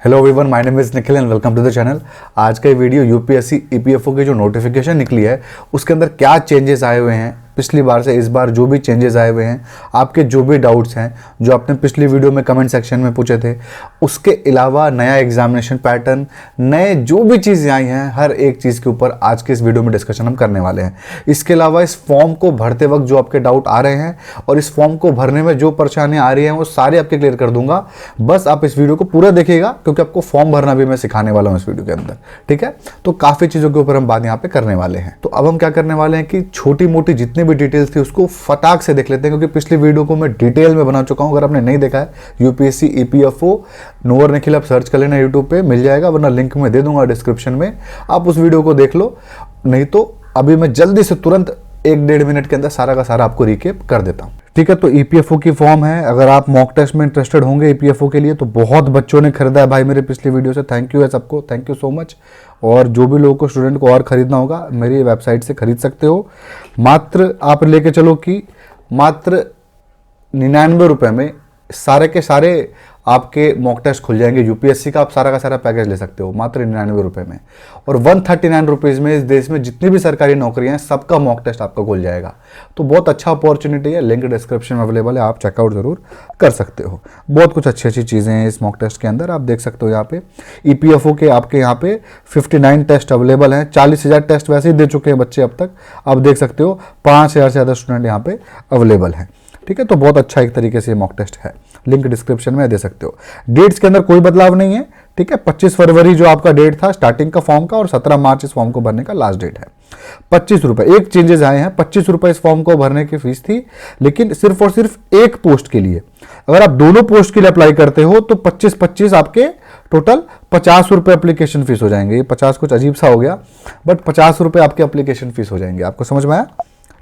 Hello everyone, my name is Nikhil and welcome to the channel. आज का ये video UPSC EPFO की जो नोटिफिकेशन निकली है उसके अंदर क्या चेंजेस आए हुए हैं, पिछली बार से इस बार जो भी चेंजेस आए हुए हैं, आपके जो भी डाउट्स हैं जो आपने पिछली वीडियो में कमेंट सेक्शन में पूछे थे, उसके अलावा नया एग्जामिनेशन पैटर्न, नए जो भी चीज़ें आई हैं, हर एक चीज़ के ऊपर आज के इस वीडियो में डिस्कशन हम करने वाले हैं। इसके अलावा इस फॉर्म को भरते वक्त जो आपके डाउट आ रहे हैं और इस फॉर्म को भरने में जो परेशानियाँ आ रही हैं वो सारे आपके क्लियर कर दूंगा। बस आप इस वीडियो को पूरा देखिएगा क्योंकि आपको फॉर्म भरना भी मैं सिखाने वाला हूँ इस वीडियो के अंदर, ठीक है। तो काफ़ी चीज़ों के ऊपर हम बात यहाँ पे करने वाले हैं। तो अब हम क्या करने वाले हैं कि छोटी मोटी जितनी भी डिटेल्स थी उसको फटाक से देख लेते हैं, क्योंकि पिछली वीडियो को मैं डिटेल में बना चुका हूं। अगर आपने नहीं देखा है यूपीएससी ईपीएफओ नोवर निखिल, आप सर्च कर लेना यूट्यूब पे, मिल जाएगा, वरना लिंक में दे दूंगा डिस्क्रिप्शन में, आप उस वीडियो को देख लो। नहीं तो अभी मैं जल्दी से तुरंत 1-1.5 मिनट के अंदर सारा का सारा आपको रिकेप कर देता हूं, ठीक है। तो ईपीएफओ की फॉर्म है, अगर आप मॉक टेस्ट में इंटरेस्टेड होंगे ईपीएफओ के लिए तो बहुत बच्चों ने खरीदा है भाई मेरे पिछली वीडियो से, थैंक यू है सबको, थैंक यू सो मच। और जो भी लोगों को, स्टूडेंट को और खरीदना होगा मेरी वेबसाइट से खरीद सकते हो। मात्र आप लेके चलो कि मात्र 99 रुपये में सारे के सारे आपके मॉक टेस्ट खुल जाएंगे यूपीएससी का। आप सारा का सारा पैकेज ले सकते हो मात्र 99 रुपये में। और 139 रुपीज़ में इस देश में जितनी भी सरकारी नौकरियां हैं सबका मॉक टेस्ट आपका खुल जाएगा। तो बहुत अच्छा अपॉर्चुनिटी है, लिंक डिस्क्रिप्शन में अवेलेबल है, आप चेकआउट ज़रूर कर सकते हो। बहुत कुछ अच्छी अच्छी चीज़ें हैं इस मॉक टेस्ट के अंदर, आप देख सकते हो। यहाँ पे ईपीएफओ के आपके यहाँ पे 59 टेस्ट अवेलेबल हैं। 40,000 टेस्ट वैसे ही दे चुके हैं बच्चे अब तक, आप देख सकते हो। 5,000 से ज़्यादा स्टूडेंट यहाँ पे अवेलेबल हैं, ठीक है। तो बहुत अच्छा एक तरीके से मॉक टेस्ट है, लिंक डिस्क्रिप्शन में दे सकते हो। डेट्स के अंदर कोई बदलाव नहीं है, ठीक है। 25 फरवरी जो आपका डेट था स्टार्टिंग का फॉर्म का, और 17 मार्च इस फॉर्म को भरने का लास्ट डेट है। 25 रुपये, एक चेंजेस आए हैं। 25 रुपये इस फॉर्म को भरने की फीस थी, लेकिन सिर्फ और सिर्फ एक पोस्ट के लिए। अगर आप दोनों पोस्ट के लिए अप्लाई करते हो तो 25-25 आपके टोटल 50 रुपये एप्लीकेशन फीस हो जाएंगे। ये 50 कुछ अजीब सा हो गया, बट 50 रुपये आपके एप्लीकेशन फीस हो जाएंगे। आपको समझ में आया,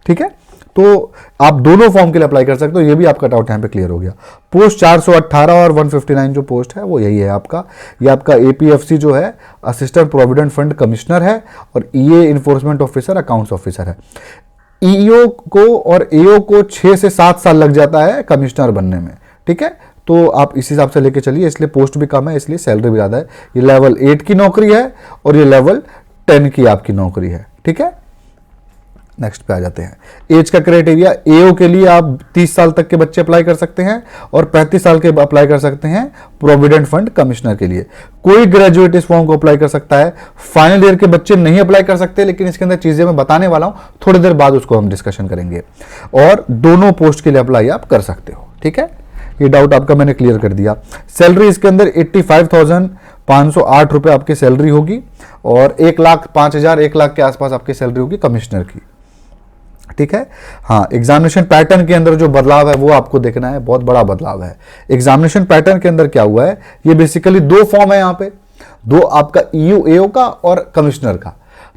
ठीक है। तो आप दोनों फॉर्म के लिए अप्लाई कर सकते हो। ये भी आपका डाउट यहाँ पे क्लियर हो गया। पोस्ट 418 और 159 जो पोस्ट है वो यही है आपका। ये आपका एपीएफसी जो है असिस्टेंट प्रोविडेंट फंड कमिश्नर है, और ईए इन्फोर्समेंट ऑफिसर, अकाउंट्स ऑफिसर है। ईओ को और एओ को 6 से 7 साल लग जाता है कमिश्नर बनने में, ठीक है। तो आप इस हिसाब से लेके चलिए, इसलिए पोस्ट भी कम है, इसलिए सैलरी भी ज़्यादा है। ये लेवल 8 की नौकरी है और ये लेवल 10 की आपकी नौकरी है, ठीक है। नेक्स्ट पे आ जाते हैं। एज का क्राइटेरिया, एओ के लिए आप 30 साल तक के बच्चे अप्लाई कर सकते हैं और 35 साल के अप्लाई कर सकते हैं प्रोविडेंट फंड कमिश्नर के लिए। कोई ग्रेजुएट इस फॉर्म को अप्लाई कर सकता है। फाइनल ईयर के बच्चे नहीं अप्लाई कर सकते, लेकिन इसके अंदर चीजें मैं बताने वाला हूं, थोड़ी देर बाद उसको हम डिस्कशन करेंगे। और दोनों पोस्ट के लिए अप्लाई आप कर सकते हो, ठीक है। ये डाउट आपका मैंने क्लियर कर दिया। सैलरी इसके अंदर 85,508 रुपये आपकी सैलरी होगी, और 1,05,000, 1 लाख के आसपास आपकी सैलरी होगी कमिश्नर की, ठीक है। हाँ, एग्जामिनेशन पैटर्न के अंदर जो बदलाव है वो आपको देखना है, बहुत बड़ा बदलाव है। एग्जामिनेशन पैटर्न के अंदर क्या हुआ है, ये बेसिकली 2 फॉर्म है यहाँ पे, 2 आपका ईयू एओ का और कमिश्नर का।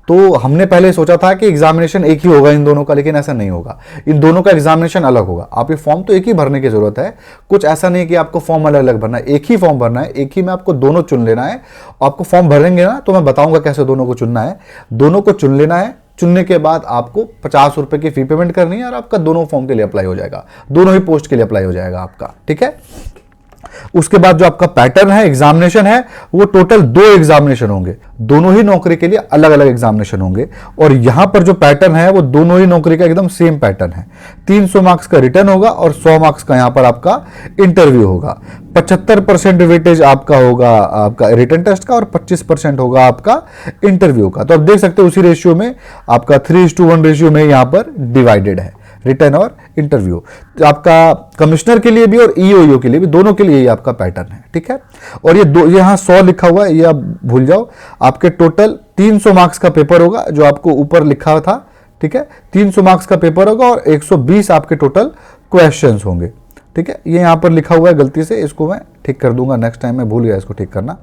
तो हमने पहले सोचा था कि एग्जामिनेशन एक ही होगा इन दोनों का, लेकिन ऐसा नहीं होगा। इन दोनों का एग्जामिनेशन अलग होगा। आप ये फॉर्म तो एक ही भरने की जरूरत है, कुछ ऐसा नहीं कि आपको फॉर्म अलग अलग भरना है, एक ही फॉर्म भरना है, एक ही में आपको दोनों चुन लेना है। आपको फॉर्म भरेंगे ना तो मैं बताऊंगा कैसे दोनों को चुनना है। दोनों को चुन लेना है, चुनने के बाद आपको 50 रुपए की फी पेमेंट करनी है और आपका दोनों फॉर्म के लिए अप्लाई हो जाएगा, दोनों ही पोस्ट के लिए अप्लाई हो जाएगा आपका, ठीक है। उसके बाद जो आपका पैटर्न है, एग्जामिनेशन है, वो टोटल 2 एग्जामिनेशन होंगे, दोनों ही नौकरी के लिए अलग अलग एग्जामिनेशन होंगे। और यहां पर जो पैटर्न है वो दोनों ही नौकरी का एकदम सेम पैटर्न है। 300 मार्क्स का रिटर्न होगा और 100 मार्क्स का यहां पर आपका इंटरव्यू होगा। 75% वेटेज आपका होगा आपका रिटर्न टेस्ट का, और 25% होगा आपका इंटरव्यू का। तो आप देख सकते हो उसी रेशियो में आपका 3:1 रेशियो में यहां पर डिवाइडेड है रिटर्न और इंटरव्यू। आपका कमिश्नर के लिए भी और ईओ के लिए भी, दोनों के लिए ये आपका पैटर्न है, ठीक है। और ये यहाँ 100 लिखा हुआ है, ये आप भूल जाओ। आपके टोटल 300 मार्क्स का पेपर होगा जो आपको ऊपर लिखा हुआ था, ठीक है। 300 मार्क्स का पेपर होगा और 120 आपके टोटल क्वेश्चंस होंगे, ठीक है। ये यहाँ पर लिखा हुआ है गलती से, इसको मैं ठीक कर दूंगा नेक्स्ट टाइम, मैं भूल गया इसको ठीक करना,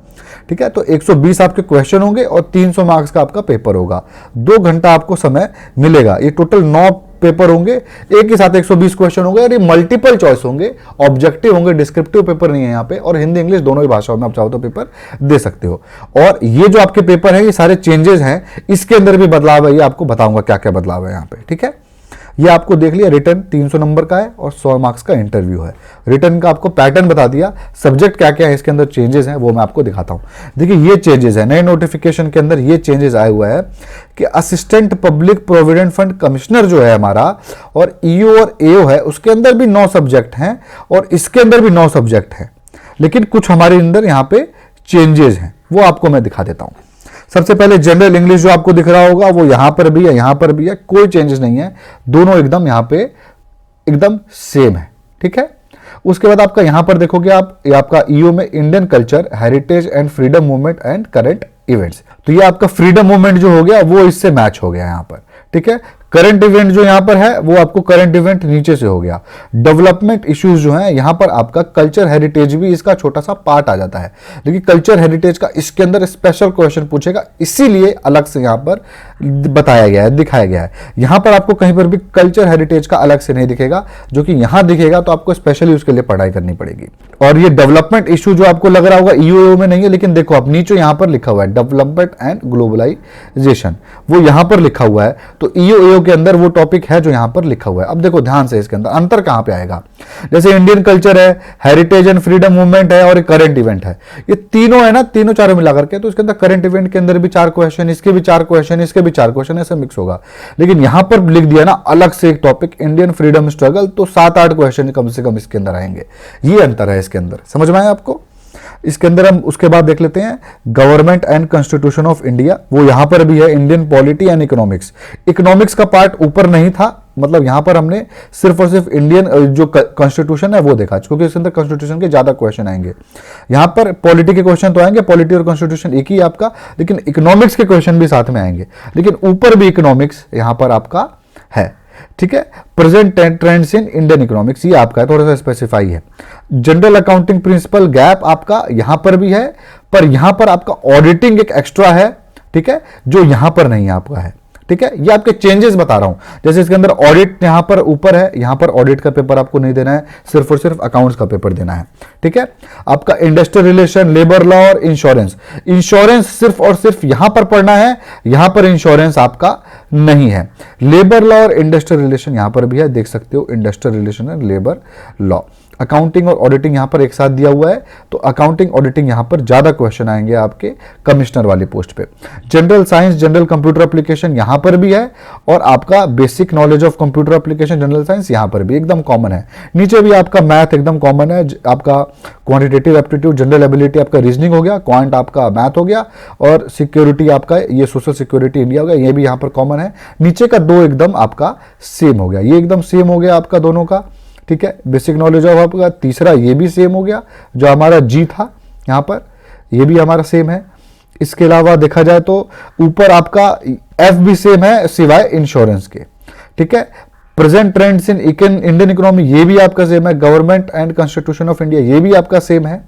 ठीक है। तो 120 आपके क्वेश्चन होंगे और 300 मार्क्स का आपका पेपर होगा। 2 घंटा आपको समय मिलेगा। ये टोटल 9 पेपर होंगे, एक ही साथ 120 क्वेश्चन होंगे, और ये मल्टीपल चॉइस होंगे, ऑब्जेक्टिव होंगे, डिस्क्रिप्टिव पेपर नहीं है यहाँ पे। और हिंदी इंग्लिश दोनों ही भाषाओं में आप चाहो तो पेपर दे सकते हो। और ये जो आपके पेपर है ये सारे चेंजेस हैं, इसके अंदर भी बदलाव है, ये आपको बताऊंगा क्या क्या बदलाव है यहाँ पे, ठीक है। ये आपको देख लिया, रिटर्न 300 नंबर का है और 100 मार्क्स का इंटरव्यू है। रिटर्न का आपको पैटर्न बता दिया, सब्जेक्ट क्या क्या है इसके अंदर चेंजेस हैं वो मैं आपको दिखाता हूँ। देखिए ये चेंजेस है, नए नोटिफिकेशन के अंदर ये चेंजेस आया हुआ है कि assistant public provident fund commissioner जो है हमारा, और ईओ और एओ है, उसके अंदर भी 9 सब्जेक्ट हैं और इसके अंदर भी 9 सब्जेक्ट हैं, लेकिन कुछ हमारे अंदर यहाँ पे चेंजेस हैं, वो आपको मैं दिखा देता हूँ। सबसे पहले जनरल इंग्लिश जो आपको दिख रहा होगा वो यहां पर भी है, यहां पर भी है, कोई चेंजेस नहीं है, दोनों एकदम यहां पे एकदम सेम है, ठीक है। उसके बाद आपका यहां पर देखोगे आप, ये आपका ईओ में Indian culture, heritage and freedom movement and current events, तो ये आपका फ्रीडम मूवमेंट जो हो गया वो इससे मैच हो गया यहां पर, ठीक है। करंट इवेंट जो यहां पर है वो आपको करंट इवेंट नीचे से हो गया। डेवलपमेंट इश्यूज जो हैं यहां पर आपका कल्चर हेरिटेज भी इसका छोटा सा पार्ट आ जाता है, लेकिन कल्चर हेरिटेज का इसके अंदर स्पेशल क्वेश्चन पूछेगा, इसीलिए अलग से यहां पर बताया गया है, दिखाया गया है। यहां पर आपको कहीं पर भी कल्चर हेरिटेज का अलग से नहीं दिखेगा, जो कि यहां दिखेगा तो आपको स्पेशली उसके लिए पढ़ाई करनी पड़ेगी। और ये डेवलपमेंट इश्यू जो आपको लग रहा होगा ईओ में नहीं है, लेकिन देखो आप नीचे यहां पर लिखा हुआ है डेवलपमेंट एंड ग्लोबलाइजेशन, वो यहां पर लिखा हुआ है, तो ईओ के अंदर वो टॉपिक है जो यहां पर लिखा हुआ है। अब देखो ध्यान से इसके अंदर अंतर कहां पे आएगा, जैसे इंडियन कल्चर है, हेरिटेज एंड फ्रीडम मूवमेंट है और करंट इवेंट है, ये तीनों है ना, तीनों चारों मिला करके, तो इसके अंदर करंट इवेंट के अंदर भी 4 क्वेश्चन, इसके भी 4 क्वेश्चन, इसके भी 4 क्वेश्चन, ऐसा मिक्स होगा। लेकिन यहां पर लिख दिया ना अलग से एक टॉपिक इंडियन फ्रीडम स्ट्रगल, तो 7-8 क्वेश्चन कम से कम इसके अंदर आएंगे। ये अंतर है इसके अंदर, समझ में आया आपको। इसके अंदर हम उसके बाद देख लेते हैं government and constitution of India, वो यहां पर भी है, Indian polity and economics. Economics का पार्ट ऊपर नहीं था, मतलब यहां पर हमने सिर्फ और सिर्फ इंडियन जो कॉन्स्टिट्यूशन है वो देखा, क्योंकि इसके अंदर कॉन्स्टिट्यूशन के ज्यादा क्वेश्चन आएंगे। यहां पर पॉलिटी के क्वेश्चन तो आएंगे, पॉलिटी और कॉन्स्टिट्यूशन एक ही आपका, लेकिन इकोनॉमिक्स के क्वेश्चन भी साथ में आएंगे, लेकिन ऊपर भी इकोनॉमिक्स यहां पर आपका है, ठीक है। Present trends in Indian economics ये आपका है, थोड़ा सा स्पेसिफाई है। जनरल अकाउंटिंग प्रिंसिपल गैप आपका यहां पर भी है, पर यहां पर आपका ऑडिटिंग एक एक्स्ट्रा है, ठीक है, जो यहां पर नहीं आपका है, ठीक है। ये आपके चेंजेस बता रहा हूं, जैसे इसके अंदर ऑडिट यहां पर ऊपर है, यहां पर ऑडिट का पेपर आपको नहीं देना है, सिर्फ और सिर्फ अकाउंट्स का पेपर देना है, ठीक है। आपका इंडस्ट्रियल रिलेशन, लेबर लॉ और इंश्योरेंस, इंश्योरेंस सिर्फ और सिर्फ यहां पर पढ़ना है, यहां पर इंश्योरेंस आपका नहीं है। लेबर लॉ और इंडस्ट्रियल रिलेशन यहां पर भी है, देख सकते हो, industrial relation and labour law. Accounting और ऑडिटिंग यहां पर एक साथ दिया हुआ है, तो अकाउंटिंग ऑडिटिंग यहां पर ज्यादा क्वेश्चन आएंगे आपके कमिश्नर वाली पोस्ट पे। General science, general computer application यहां पर भी है, और आपका basic knowledge of computer application general science यहां पर भी एकदम कॉमन है। नीचे भी आपका मैथ एकदम कॉमन है, आपका क्वांटिटेटिव एप्टीट्यूड, जनरल एबिलिटी आपका रीजनिंग हो गया, क्वांट आपका मैथ हो गया, और सिक्योरिटी आपका ये सोशल सिक्योरिटी इंडिया हो गया, ये भी यहां पर कॉमन है। नीचे का 2 एकदम आपका सेम हो गया, ये एकदम सेम हो गया आपका दोनों का, ठीक है। बेसिक नॉलेज ऑफ आपका तीसरा ये भी सेम हो गया, जो हमारा जी था यहां पर, ये भी हमारा सेम है। इसके अलावा देखा जाए तो ऊपर आपका एफ भी सेम है सिवाय इंश्योरेंस के, ठीक है। Present trends in Indian economy ये भी आपका सेम है। Government and constitution of India ये भी आपका सेम है,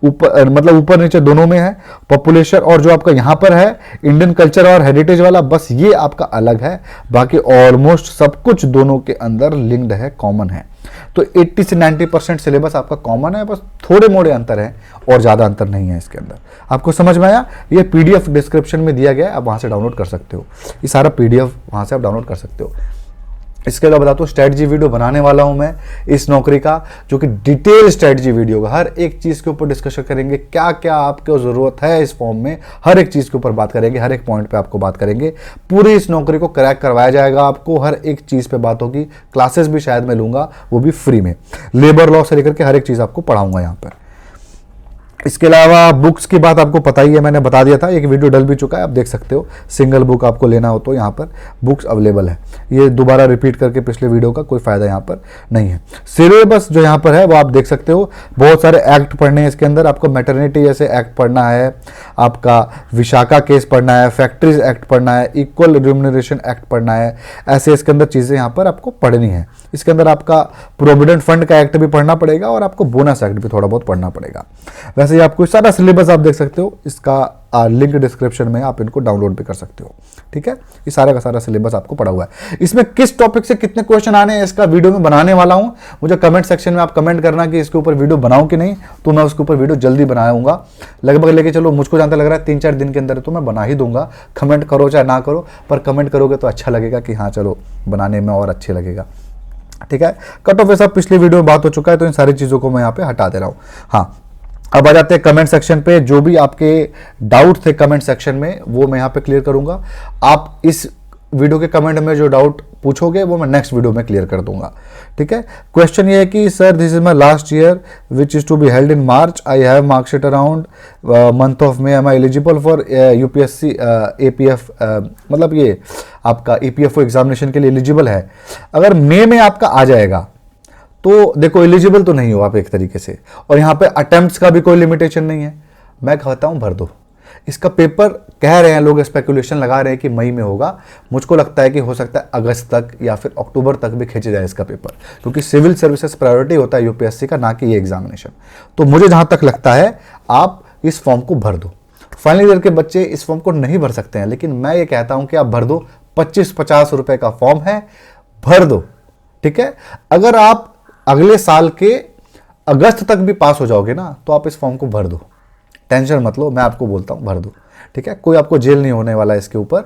ऊपर मतलब ऊपर नीचे दोनों में है। पॉपुलेशन और जो आपका यहां पर है इंडियन कल्चर और हेरिटेज वाला, बस ये आपका अलग है, बाकी ऑलमोस्ट सब कुछ दोनों के अंदर लिंक्ड है, कॉमन है। तो 80 से 90% सिलेबस आपका कॉमन है, बस थोड़े मोड़े अंतर है और ज्यादा अंतर नहीं है इसके अंदर। आपको समझ में आया? ये पीडीएफ डिस्क्रिप्शन में दिया गया है, आप वहां से डाउनलोड कर सकते हो, ये सारा पीडीएफ वहां से आप डाउनलोड कर सकते हो। इसके अलावा बताता हूँ स्ट्रेटजी वीडियो बनाने वाला हूं मैं इस नौकरी का, जो कि डिटेल स्ट्रेटजी वीडियो का, हर एक चीज के ऊपर डिस्कशन करेंगे, क्या क्या आपको जरूरत है इस फॉर्म में, हर एक चीज के ऊपर बात करेंगे, हर एक पॉइंट पे आपको बात करेंगे। पूरी इस नौकरी को क्रैक करवाया जाएगा आपको, हर एक चीज पे बात होगी। क्लासेस भी शायद मैं लूंगा, वो भी फ्री में, लेबर लॉ से लेकर के हर एक चीज आपको पढ़ाऊंगा यहाँ पर। इसके अलावा बुक्स की बात आपको पता ही है, मैंने बता दिया था, एक वीडियो डल भी चुका है, आप देख सकते हो। सिंगल बुक आपको लेना हो तो यहाँ पर बुक्स अवेलेबल है, ये दोबारा रिपीट करके पिछले वीडियो का कोई फायदा यहाँ पर नहीं है। सिलेबस जो यहाँ पर है वो आप देख सकते हो, बहुत सारे एक्ट पढ़ने हैं इसके अंदर, आपको मैटरनिटी जैसे एक्ट पढ़ना है, आपका विशाखा केस पढ़ना है, फैक्ट्रीज एक्ट पढ़ना है, इक्वल रिम्यूनरेशन एक्ट पढ़ना है, ऐसे इसके अंदर चीज़ें यहाँ पर आपको पढ़नी है। इसके अंदर आपका प्रोविडेंट फंड का एक्ट भी पढ़ना पड़ेगा और आपको बोनस एक्ट भी थोड़ा बहुत पढ़ना पड़ेगा। वैसे आपको सारा सिलेबस आप देख सकते हो, इसका लिंक डिस्क्रिप्शन में, आप इनको डाउनलोड भी कर सकते हो। ठीक है, ये सारा का सारा सिलेबस आपको पड़ा हुआ है। इसमें किस टॉपिक से कितने क्वेश्चन आने हैं इसका वीडियो में बनाने वाला हूं। मुझे कमेंट सेक्शन में आप कमेंट करना कि इसके ऊपर वीडियो बनाऊं कि नहीं, तो मैं उसके ऊपर वीडियो जल्दी बनाऊंगा। लगभग लेके चलो, मुझको जानता लग रहा है 3-4 दिन के अंदर तो मैं बना ही दूंगा। कमेंट करो चाहे ना करो, पर कमेंट करोगे तो अच्छा लगेगा कि हाँ चलो बनाने में और अच्छे लगेगा। ठीक है, कट ऑफ सब पिछले वीडियो में बात हो चुका है, तो इन सारी चीज़ों को मैं यहाँ पे हटा दे रहा हूँ। हाँ, अब आ जाते हैं कमेंट सेक्शन पे। जो भी आपके डाउट थे कमेंट सेक्शन में वो मैं यहाँ पे क्लियर करूंगा। आप इस वीडियो के कमेंट में जो डाउट पूछोगे वो मैं नेक्स्ट वीडियो में क्लियर कर दूंगा। ठीक है, क्वेश्चन ये है कि sir this is my last year which is to be held in March, I have marksheet around month of May, am I eligible for UPSC APF, मतलब ये आपका ईपीएफओ एग्जामिनेशन के लिए एलिजिबल है। अगर मई में आपका आ जाएगा तो देखो एलिजिबल तो नहीं हो आप एक तरीके से, और यहाँ पे अटेम्प्ट्स का भी कोई लिमिटेशन नहीं है। मैं कहता हूँ भर दो इसका पेपर। कह रहे हैं लोग, स्पेकुलेशन लगा रहे हैं कि मई में होगा। मुझको लगता है कि हो सकता है अगस्त तक या फिर अक्टूबर तक भी खींचे जाए इसका पेपर, क्योंकि सिविल सर्विसेज प्रायोरिटी होता है यूपीएससी का, ना कि ये एग्जामिनेशन। तो मुझे जहां तक लगता है आप इस फॉर्म को भर दो। फाइनल ईयर के बच्चे इस फॉर्म को नहीं भर सकते हैं, लेकिन मैं ये कहता हूं कि आप भर दो। 25-50 रुपए का फॉर्म है, भर दो। ठीक है, अगर आप अगले साल के अगस्त तक भी पास हो जाओगे ना, तो आप इस फॉर्म को भर दो। टेंशन मत लो, मैं आपको बोलता हूं भर दो। ठीक है, कोई आपको जेल नहीं होने वाला है इसके ऊपर।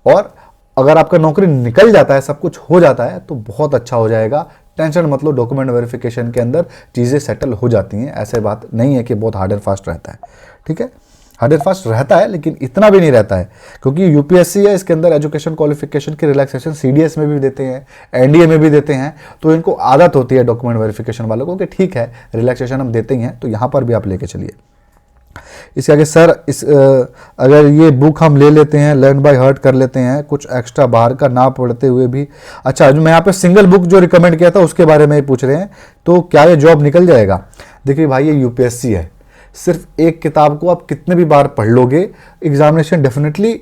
और अगर आपका नौकरी निकल जाता है, सब कुछ हो जाता है, तो बहुत अच्छा हो जाएगा। टेंशन मत लो, डॉक्यूमेंट वेरिफिकेशन के अंदर चीज़ें सेटल हो जाती हैं। ऐसे बात नहीं है कि बहुत हार्ड एंड फास्ट रहता है। ठीक है, हार्ड एंड फास्ट रहता है, लेकिन इतना भी नहीं रहता है, क्योंकि यूपीएससी है, इसके अंदर एजुकेशन क्वालिफिकेशन की रिलैक्सेशन सीडीएस में भी देते हैं, एनडीए में भी देते हैं। तो इनको आदत होती है डॉक्यूमेंट वेरिफिकेशन वालों को कि ठीक है रिलैक्सेशन हम देते ही हैं, तो यहाँ पर भी आप लेके चलिए। इसके आगे सर अगर ये बुक हम ले लेते हैं, लर्न बाय हार्ट कर लेते हैं, कुछ एक्स्ट्रा बाहर का ना पढ़ते हुए भी, अच्छा जो मैं यहाँ पे सिंगल बुक जो रिकमेंड किया था उसके बारे में ही पूछ रहे हैं, तो क्या ये जॉब निकल जाएगा? देखिए भाई, ये यूपीएससी है, सिर्फ एक किताब को आप कितने भी बार पढ़ लोगे, एग्जामिनेशन डेफिनेटली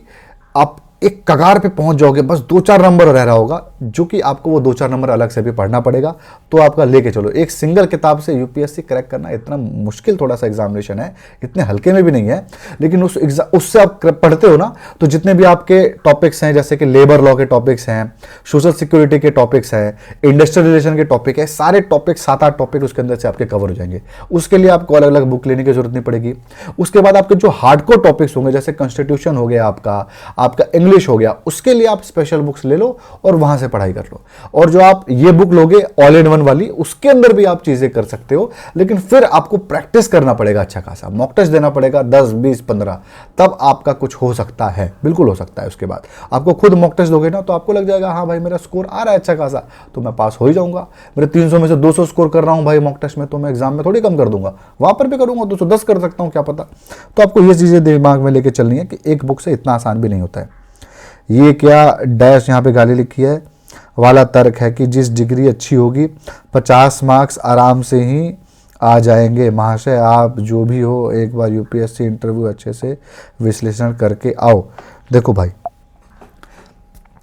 आप एक कगार पे पहुंच जाओगे। बस 2-4 नंबर रह रहा होगा, जो कि आपको वो 2-4 नंबर अलग से भी पढ़ना पड़ेगा। तो आपका लेके चलो, एक सिंगल किताब से यूपीएससी क्रैक करना इतना मुश्किल थोड़ा सा एग्जामिनेशन है, इतने हल्के में भी नहीं है। लेकिन उससे आप पढ़ते हो ना, तो जितने भी आपके टॉपिक्स हैं, जैसे कि लेबर लॉ के टॉपिक्स हैं, सोशल सिक्योरिटी के टॉपिक्स हैं, इंडस्ट्रियल रिलेशन के टॉपिक है, सारे टॉपिक 7-8 टॉपिक उसके अंदर से आपके कवर हो जाएंगे। उसके लिए आपको अलग अलग बुक लेने की जरूरत नहीं पड़ेगी। उसके बाद आपके जो हार्डकोर टॉपिक्स होंगे, जैसे कॉन्स्टिट्यूशन हो गया, आपका इंग्लिश हो गया, उसके लिए आप स्पेशल बुक्स ले लो और वहां से पढ़ाई कर लो। और जो आप ये बुक लोगे ऑल इन वन वाली, उसके अंदर भी आप चीजें कर सकते हो, लेकिन फिर आपको प्रैक्टिस करना पड़ेगा अच्छा खासा, मॉक टेस्ट देना पड़ेगा 10, 20, 15, तब आपका कुछ हो सकता है, बिल्कुल हो सकता है। उसके बाद आपको खुद मॉक टेस्ट दोगे ना, तो आपको लग जाएगा हाँ भाई मेरा स्कोर आ रहा है अच्छा खासा, तो मैं पास हो ही जाऊंगा। मेरे 300 में से 200 स्कोर कर रहा हूं भाई मॉक टेस्ट में, तो मैं एग्जाम में थोड़ी कम कर दूंगा, वहां पर भी करूंगा 210 कर सकता हूं, क्या पता। तो आपको ये चीजें दिमाग में लेके चलनी है कि एक बुक से इतना आसान भी नहीं होता है। ये क्या डैश यहाँ पे गाली लिखी है वाला तर्क है कि जिस डिग्री अच्छी होगी 50 मार्क्स आराम से ही आ जाएंगे। महाशय आप जो भी हो, एक बार यूपीएससी इंटरव्यू अच्छे से विश्लेषण करके आओ। देखो भाई,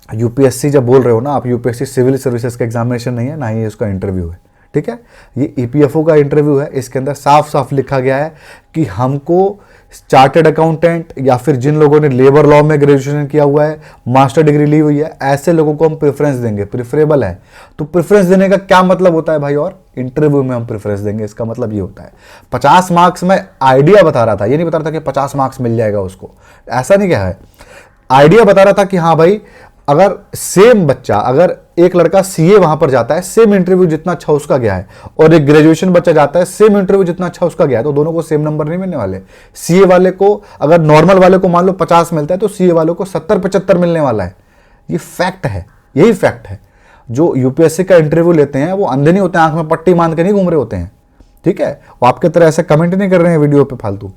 यूपीएससी जब बोल रहे हो ना आप, यूपीएससी सिविल सर्विसेज का एग्जामिनेशन नहीं है, ना ही इसका इंटरव्यू है। ठीक है, ये ईपीएफओ का इंटरव्यू है। इसके अंदर साफ साफ लिखा गया है कि हमको चार्टर्ड अकाउंटेंट या फिर जिन लोगों ने लेबर लॉ में ग्रेजुएशन किया हुआ है, मास्टर डिग्री ली हुई है, ऐसे लोगों को हम प्रेफरेंस देंगे, प्रेफरेबल है। तो प्रेफरेंस देने का क्या मतलब होता है भाई? और इंटरव्यू में हम प्रेफरेंस देंगे, इसका मतलब ये होता है 50 मार्क्स में आइडिया बता रहा था, ये नहीं बता रहा था कि 50 मार्क्स मिल जाएगा उसको, ऐसा नहीं कहा है। आइडिया बता रहा था कि हाँ भाई, अगर सेम बच्चा, अगर एक लड़का सीए वहां पर जाता है, सेम इंटरव्यू जितना अच्छा उसका गया है, और एक ग्रेजुएशन बच्चा जाता है, सेम इंटरव्यू जितना अच्छा उसका गया है, तो दोनों को सेम नंबर नहीं मिलने वाले। सीए वाले को, अगर नॉर्मल वाले को मान लो 50 मिलता है, तो सीए वाले को 70-75 मिलने वाला है। ये फैक्ट है, यही फैक्ट है। जो यूपीएससी का इंटरव्यू लेते हैं वो अंधे नहीं होते, आंख में पट्टी बांध के नहीं घूम रहे होते हैं। ठीक है, वो आपके तरह ऐसे कमेंट नहीं कर रहे हैं वीडियो पे फालतू।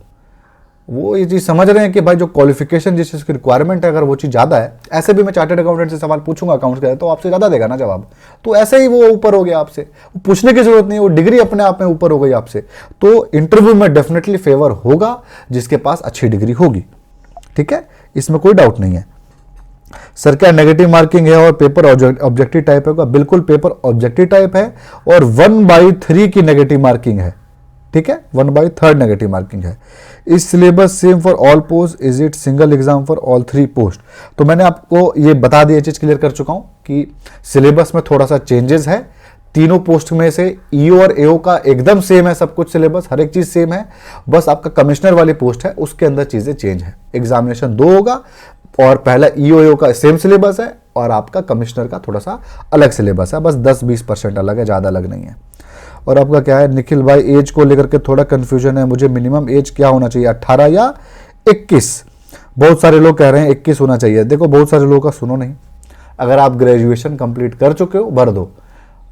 वो ये चीज़ समझ रहे हैं कि भाई जो क्वालिफिकेशन जिस चीज़ की रिक्वायरमेंट है, अगर वो चीज़ ज़्यादा है, ऐसे भी मैं चार्टर्ड अकाउंटेंट से सवाल पूछूंगा अकाउंट्स का, तो आपसे ज़्यादा देगा ना जवाब, तो ऐसे ही वो ऊपर हो गया आपसे, पूछने की जरूरत नहीं है, वो डिग्री अपने आप में ऊपर हो गई आपसे। तो इंटरव्यू में डेफिनेटली फेवर होगा जिसके पास अच्छी डिग्री होगी। ठीक है, इसमें कोई डाउट नहीं है। सर क्या नेगेटिव मार्किंग है और पेपर ऑब्जेक्टिव टाइप है? बिल्कुल पेपर ऑब्जेक्टिव टाइप है और 1/3 की नेगेटिव मार्किंग है। ठीक है, 1/3 नेगेटिव मार्किंग है। Is syllabus same for all post, is it single exam for all 3 post. तो मैंने आपको ये बता दिया, चीज क्लियर कर चुका हूं कि सिलेबस में थोड़ा सा चेंजेस है। तीनों पोस्ट में से ईओ और एओ का एकदम सेम है, सब कुछ सिलेबस हर एक चीज सेम है, बस आपका कमिश्नर वाली पोस्ट है उसके अंदर चीजें चेंज है। एग्जामिनेशन 2 होगा और पहला ईओ एओ का सेम सिलेबस है और आपका कमिश्नर का थोड़ा सा अलग सिलेबस है, बस 10-20% अलग है, ज़्यादा अलग नहीं है। और आपका क्या है निखिल भाई, एज को लेकर के थोड़ा कन्फ्यूजन है मुझे, मिनिमम एज क्या होना चाहिए, 18 या 21? बहुत सारे लोग कह रहे हैं 21 होना चाहिए। देखो बहुत सारे लोगों का सुनो नहीं, अगर आप ग्रेजुएशन कंप्लीट कर चुके हो भर दो,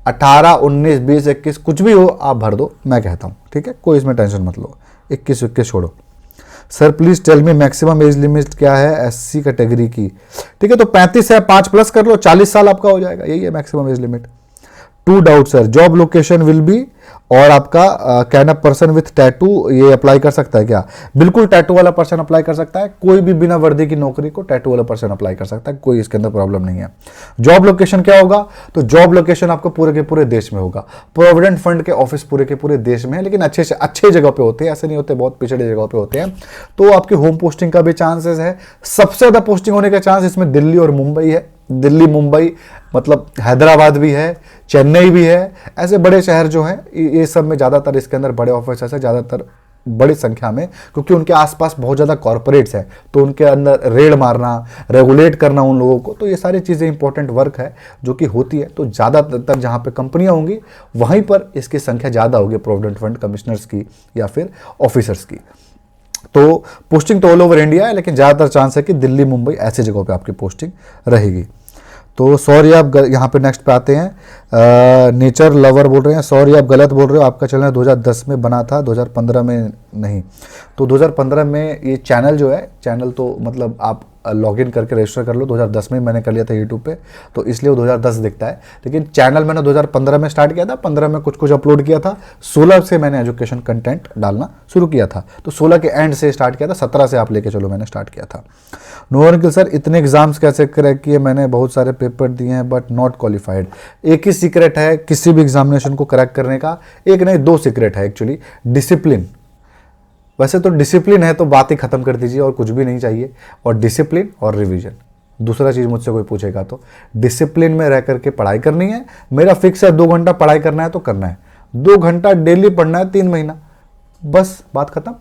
18, 19, 20, 21 कुछ भी हो आप भर दो, मैं कहता हूँ, ठीक है, कोई इसमें टेंशन मत लो, 21 छोड़ो। Sir please tell me maximum age limit क्या है एससी कैटेगरी की? ठीक है, तो 35 है, 5 प्लस कर लो, 40 साल आपका हो जाएगा, यही है maximum age limit. 2 doubt sir, job location will be, और आपका can a person with tattoo ये अप्लाई कर सकता है क्या? बिल्कुल टैटू वाला पर्सन अप्लाई कर सकता है, कोई भी बिना वर्दी की नौकरी को टैटू वाला पर्सन अप्लाई कर सकता है, कोई इसके अंदर प्रॉब्लम नहीं है। जॉब लोकेशन क्या होगा? तो जॉब लोकेशन आपको पूरे के पूरे देश में होगा। प्रोविडेंट फंड के ऑफिस पूरे के पूरे देश में है, लेकिन अच्छे से अच्छे जगह पे होते हैं, ऐसे नहीं होते बहुत पिछड़े जगह पे होते हैं। तो आपकी होम पोस्टिंग का भी चांसेस है। सबसे ज्यादा पोस्टिंग होने का चांस इसमें दिल्ली और मुंबई है। दिल्ली मुंबई मतलब हैदराबाद भी है, चेन्नई भी है, ऐसे बड़े शहर जो हैं ये सब में ज़्यादातर इसके अंदर बड़े ऑफिस है, ज़्यादातर बड़ी संख्या में, क्योंकि उनके आसपास बहुत ज़्यादा कॉरपोरेट्स हैं, तो उनके अंदर रेड मारना, रेगुलेट करना उन लोगों को, तो ये सारी चीज़ें इंपॉर्टेंट वर्क है जो कि होती है। तो ज़्यादातर जहाँ पे कंपनियाँ होंगी वहीं पर इसकी संख्या ज़्यादा होगी, प्रोविडेंट फंड कमिश्नर्स की या फिर ऑफिसर्स की। तो पोस्टिंग तो ऑल ओवर इंडिया है, लेकिन ज़्यादातर चांस है कि दिल्ली मुंबई ऐसे जगहों पे आपकी पोस्टिंग रहेगी। तो सॉरी आप यहाँ पे नेक्स्ट पे आते हैं, नेचर लवर बोल रहे हैं, सॉरी आप गलत बोल रहे हो, आपका चैनल 2010 में बना था, 2015 में नहीं। तो 2015 में ये चैनल जो है, चैनल तो मतलब आप लॉगिन करके रजिस्टर कर लो, 2010 में मैंने कर लिया था यूट्यूब पे, तो इसलिए वो 2010 दिखता है, लेकिन चैनल मैंने 2015 में स्टार्ट किया था, 15 में कुछ अपलोड किया था, 16 से मैंने एजुकेशन कंटेंट डालना शुरू किया था, तो 16 के एंड से स्टार्ट किया था, 17 से आप लेके चलो मैंने स्टार्ट किया था। नो अंकिल सर इतने एग्जाम्स कैसे क्रैक किए? मैंने बहुत सारे पेपर दिए हैं बट नॉट क्वालिफाइड। एक ही सीक्रेट है किसी भी एग्जामिनेशन को क्रैक करने का, एक नहीं 2 सीक्रेट है एक्चुअली। डिसिप्लिन, वैसे तो डिसिप्लिन है तो बात ही खत्म कर दीजिए और कुछ भी नहीं चाहिए, और डिसिप्लिन और रिवीजन। दूसरा चीज़ मुझसे कोई पूछेगा तो डिसिप्लिन में रह करके पढ़ाई करनी है, मेरा फिक्स है 2 घंटा पढ़ाई करना है तो करना है, 2 घंटा डेली पढ़ना है 3 महीना, बस बात खत्म।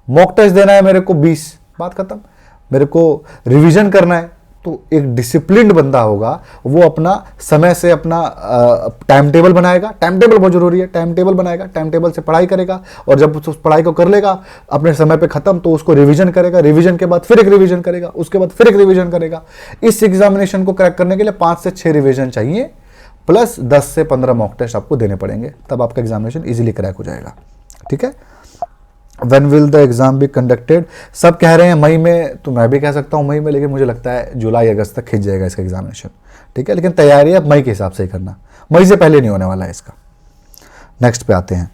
मॉक टेस्ट देना है मेरे को 20, बात खत्म। मेरे को रिवीजन करना है, तो एक डिसिप्लिन्ड बंदा होगा, वो अपना समय से अपना टाइम टेबल बनाएगा, टाइम टेबल बहुत जरूरी है, टाइम टेबल बनाएगा, टाइम टेबल से पढ़ाई करेगा, और जब उस पढ़ाई को कर लेगा अपने समय पे खत्म तो उसको रिवीजन करेगा, रिवीजन के बाद फिर एक रिवीजन करेगा, उसके बाद फिर एक रिवीजन करेगा। इस एग्जामिनेशन को क्रैक करने के लिए 5 से 6 रिवीजन चाहिए, प्लस 10 से 15 मॉक टेस्ट आपको देने पड़ेंगे, तब आपका एग्जामिनेशन इजीली क्रैक हो जाएगा। ठीक है, When will the exam be conducted? सब कह रहे हैं मई में, तो मैं भी कह सकता हूँ मई में, लेकिन मुझे लगता है जुलाई अगस्त तक खिंच जाएगा इसका एग्जामिनेशन। ठीक है, लेकिन तैयारी अब मई के हिसाब से ही करना, मई से पहले नहीं होने वाला है इसका। नेक्स्ट पे आते हैं,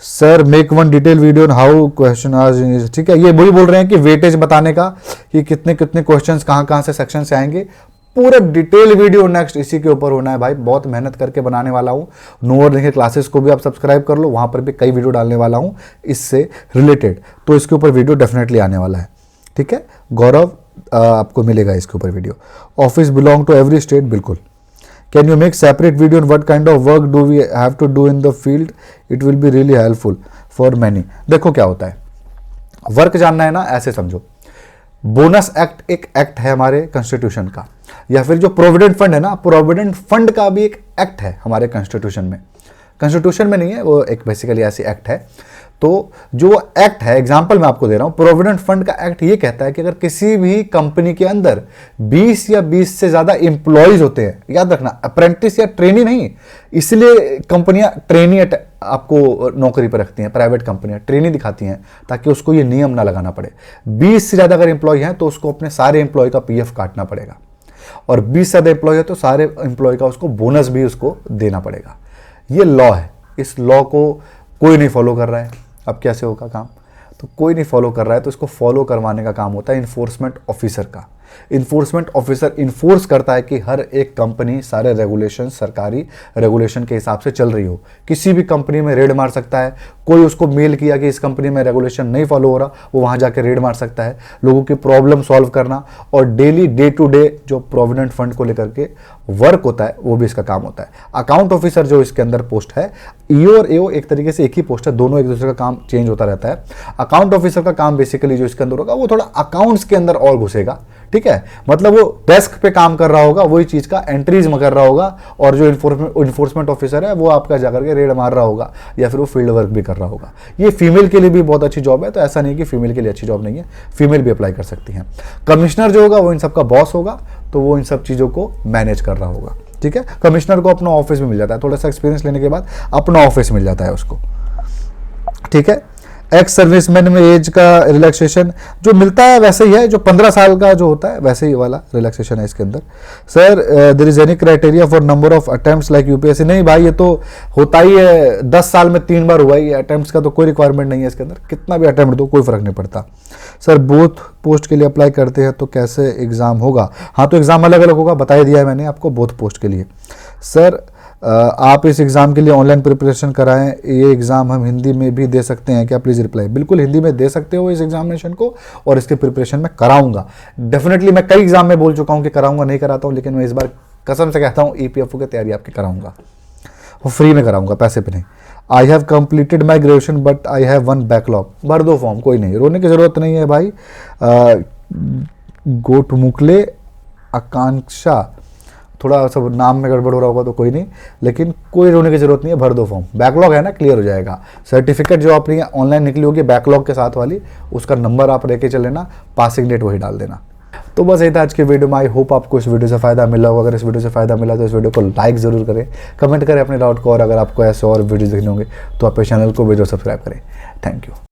sir make one detail video on how question आज। ठीक है, ये वही बोल रहे हैं कि वेटेज बताने का, कि कितने कितने क्वेश्चन कहाँ से सेक्शन से आएंगे, पूरा डिटेल वीडियो नेक्स्ट इसी के ऊपर होना है भाई। बहुत मेहनत करके बनाने वाला हूँ। नो और देखिए क्लासेस को भी आप सब्सक्राइब कर लो, वहाँ पर भी कई वीडियो डालने वाला हूँ इससे रिलेटेड, तो इसके ऊपर वीडियो डेफिनेटली आने वाला है। ठीक है, गौरव आपको मिलेगा इसके ऊपर video. Office belong to every state, बिल्कुल। Can you make separate video on what kind of work do we have to do in the field, it will be really helpful for many. देखो क्या होता है, work जानना है ना, ऐसे समझो, बोनस एक्ट एक एक्ट है हमारे कॉन्स्टिट्यूशन का, या फिर जो प्रोविडेंट फंड है ना, प्रोविडेंट फंड का भी एक एक्ट है हमारे कॉन्स्टिट्यूशन में। कॉन्स्टिट्यूशन में नहीं है वो, एक बेसिकली ऐसी एक्ट है। तो जो एक्ट है, एग्जांपल मैं आपको दे रहा हूं, प्रोविडेंट फंड का एक्ट ये कहता है कि अगर किसी भी कंपनी के अंदर 20 या 20 से ज्यादा एम्प्लॉयज होते हैं, याद रखना अप्रेंटिस या ट्रेनी नहीं, इसलिए कंपनियां ट्रेनी आपको नौकरी पर रखती हैं, प्राइवेट कंपनियां ट्रेनी दिखाती हैं ताकि उसको ये नियम ना लगाना पड़े। 20 से ज्यादा अगर एम्प्लॉय हैं तो उसको अपने सारे एम्प्लॉय का पीएफ काटना पड़ेगा, और 20 से ज्यादा एम्प्लॉय है तो सारे एम्प्लॉय का उसको बोनस भी उसको देना पड़ेगा। ये लॉ है, इस लॉ को कोई नहीं फॉलो कर रहा है। अब कैसे होगा काम, तो कोई नहीं फॉलो कर रहा है, तो इसको फॉलो करवाने का काम होता है इन्फोर्समेंट ऑफिसर का। इन्फोर्समेंट ऑफिसर इन्फोर्स करता है कि हर एक कंपनी सारे रेगुलेशन, सरकारी रेगुलेशन के हिसाब से चल रही हो। किसी भी कंपनी में रेड मार सकता है, कोई उसको मेल किया कि इस कंपनी में रेगुलेशन नहीं फॉलो हो रहा, वो वहां जाकर रेड मार सकता है। लोगों की प्रॉब्लम सॉल्व करना और डेली डे टू डे जो प्रोविडेंट फंड को लेकर के वर्क होता है वो भी इसका काम होता है। अकाउंट ऑफिसर जो इसके अंदर पोस्ट है, ईओ और एओ एक तरीके से एक ही पोस्ट है, दोनों एक दूसरे का काम चेंज होता रहता है। अकाउंट ऑफिसर का काम बेसिकली जो इसके अंदर होगा वो थोड़ा अकाउंट्स के अंदर और घुसेगा, ठीक है। मतलब वो डेस्क पे काम कर रहा होगा, वही चीज का एंट्रीज में कर रहा होगा, और जो इन्फोर्समेंट ऑफिसर है वो आपका जाकर के रेड मार रहा होगा या फिर वो फील्ड वर्क भी कर रहा होगा। ये फीमेल के लिए भी बहुत अच्छी जॉब है, तो ऐसा नहीं कि फीमेल के लिए अच्छी जॉब नहीं है, फीमेल भी अप्लाई कर सकती हैं। कमिश्नर जो होगा वो इन सबका बॉस होगा, तो वो इन सब चीजों को मैनेज कर रहा होगा, ठीक है। कमिश्नर को अपना ऑफिस में मिल जाता है, थोड़ा सा एक्सपीरियंस लेने के बाद अपना ऑफिस मिल जाता है उसको, ठीक है। एक्स सर्विसमैन में एज का रिलैक्सेशन जो मिलता है वैसे ही है, जो 15 साल का जो होता है वैसे ही वाला रिलैक्सेशन है इसके अंदर। Sir there is any criteria for number of attempts like UPSC? नहीं भाई, ये तो होता ही है, 10 साल में 3 बार हुआ ही है। अटेम्प्ट्स का तो कोई रिक्वायरमेंट नहीं है इसके अंदर, कितना भी अटेम्प्ट दो कोई फर्क नहीं पड़ता। सर बोथ पोस्ट के लिए अप्लाई करते हैं तो कैसे एग्जाम होगा? हाँ, तो एग्जाम अलग अलग होगा, बता ही दिया है मैंने आपको बोथ पोस्ट के लिए। सर आप इस एग्ज़ाम के लिए ऑनलाइन प्रिपरेशन कराएं, ये एग्ज़ाम हम हिंदी में भी दे सकते हैं क्या? Please reply. बिल्कुल हिंदी में दे सकते हो इस एग्जामिनेशन को, और इसके प्रिपरेशन मैं कराऊंगा डेफिनेटली। मैं कई एग्जाम में बोल चुका हूं कि कराऊंगा, नहीं कराता हूं, लेकिन मैं इस बार कसम से कहता हूं ईपीएफओ की तैयारी आपकी कराऊंगा, वो फ्री में कराऊंगा, पैसे पे नहीं। I have completed my graduation but I have one backlog. भर दो फॉर्म, कोई नहीं, रोने की ज़रूरत नहीं है भाई। गोट मुकले आकांक्षा, थोड़ा सब नाम में गड़बड़ हो रहा होगा तो कोई नहीं, लेकिन कोई रोने की जरूरत नहीं है, भर दो फॉर्म। बैकलॉग है ना, क्लियर हो जाएगा। सर्टिफिकेट जो अपनी ऑनलाइन निकली होगी बैकलॉग के साथ वाली, उसका नंबर आप लेके चल लेना, पासिंग डेट वही डाल देना। तो बस यही था आज के वीडियो में। आई होप आपको इस वीडियो से फायदा मिला होगा। अगर इस वीडियो से फायदा मिला तो इस वीडियो को लाइक जरूर करें, कमेंट करें अपने डाउट को, और अगर आपको ऐसे और वीडियो देखने होंगे तो आप चैनल को भी जो सब्सक्राइब करें। Thank you.